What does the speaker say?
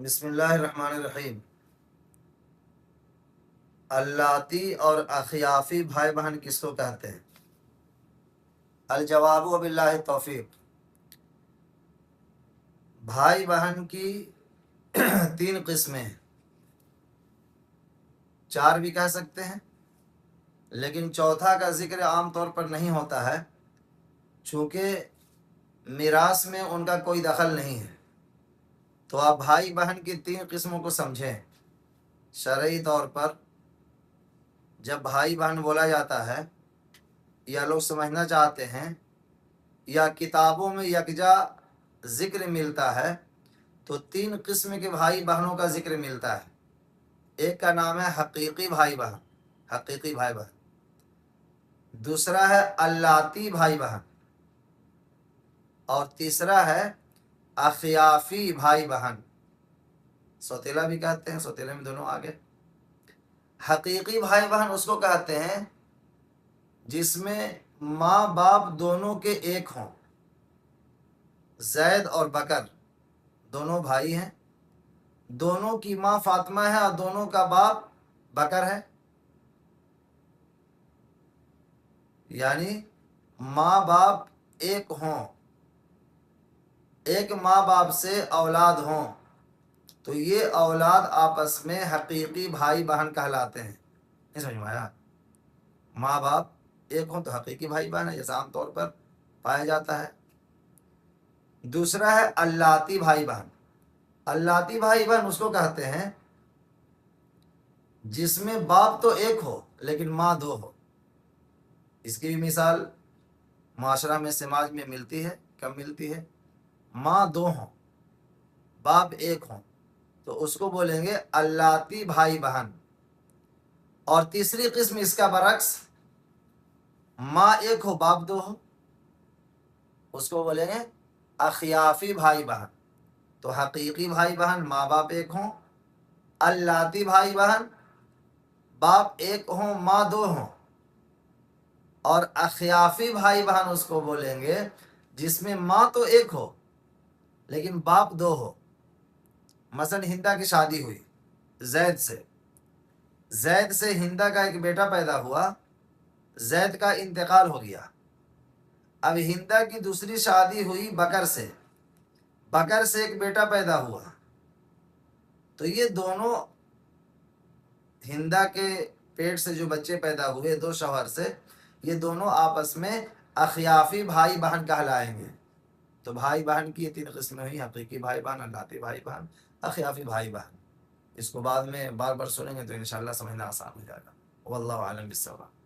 بسم اللہ الرحمن الرحیم۔ اللاتی اور اخیافی بھائی بہن کس کو کہتے ہیں؟ الجواب وباللہ توفیق۔ بھائی بہن کی تین قسمیں ہیں، چار بھی کہہ سکتے ہیں، لیکن چوتھا کا ذکر عام طور پر نہیں ہوتا ہے چونکہ میراث میں ان کا کوئی دخل نہیں ہے۔ تو آپ بھائی بہن کی تین قسموں کو سمجھیں۔ شرعی طور پر جب بھائی بہن بولا جاتا ہے یا لوگ سمجھنا چاہتے ہیں یا کتابوں میں یکجا ذکر ملتا ہے تو تین قسم کے بھائی بہنوں کا ذکر ملتا ہے۔ ایک کا نام ہے حقیقی بھائی بہن، حقیقی بھائی بہن۔ دوسرا ہے اللاتی بھائی بہن، اور تیسرا ہے اخیافی بھائی بہن، سوتیلا بھی کہتے ہیں، سوتیلے میں دونوں آگے۔ حقیقی بھائی بہن اس کو کہتے ہیں جس میں ماں باپ دونوں کے ایک ہوں۔ زید اور بکر دونوں بھائی ہیں، دونوں کی ماں فاطمہ ہے اور دونوں کا باپ بکر ہے، یعنی ماں باپ ایک ہوں، ایک ماں باپ سے اولاد ہوں تو یہ اولاد آپس میں حقیقی بھائی بہن کہلاتے ہیں۔ نہیں سمجھ میں آیا؟ ماں باپ ایک ہوں تو حقیقی بھائی بہن ہے، جیسا عام طور پر پایا جاتا ہے۔ دوسرا ہے اللاتی بھائی بہن۔ اللاتی بھائی بہن اس کو کہتے ہیں جس میں باپ تو ایک ہو لیکن ماں دو ہو۔ اس کی بھی مثال معاشرہ میں، سماج میں ملتی ہے، کم ملتی ہے۔ ماں دو ہوں، باپ ایک ہوں تو اس کو بولیں گے اللاتی بھائی بہن۔ اور تیسری قسم اس کا برعکس، ماں ایک ہو باپ دو ہو، اس کو بولیں گے اخیافی بھائی بہن۔ تو حقیقی بھائی بہن ماں باپ ایک ہوں، اللاتی بھائی بہن باپ ایک ہوں ماں دو ہوں، اور اخیافی بھائی بہن اس کو بولیں گے جس میں ماں تو ایک ہو لیکن باپ دو ہو۔ مثلا ہندا کی شادی ہوئی زید سے ہندا کا ایک بیٹا پیدا ہوا، زید کا انتقال ہو گیا۔ اب ہندا کی دوسری شادی ہوئی بکر سے ایک بیٹا پیدا ہوا، تو یہ دونوں ہندا کے پیٹ سے جو بچے پیدا ہوئے دو شوہر سے، یہ دونوں آپس میں اخیافی بھائی بہن کہلائیں گے۔ تو بھائی بہن کی یہ تین قسمیں ہوئی، حقیقی بھائی بہن، اللاتی بھائی بہن، اخیافی بھائی بہن۔ اس کو بعد میں بار بار سنیں گے تو انشاءاللہ سمجھنا آسان ہو جائے گا۔ واللہ اعلم بالصواب۔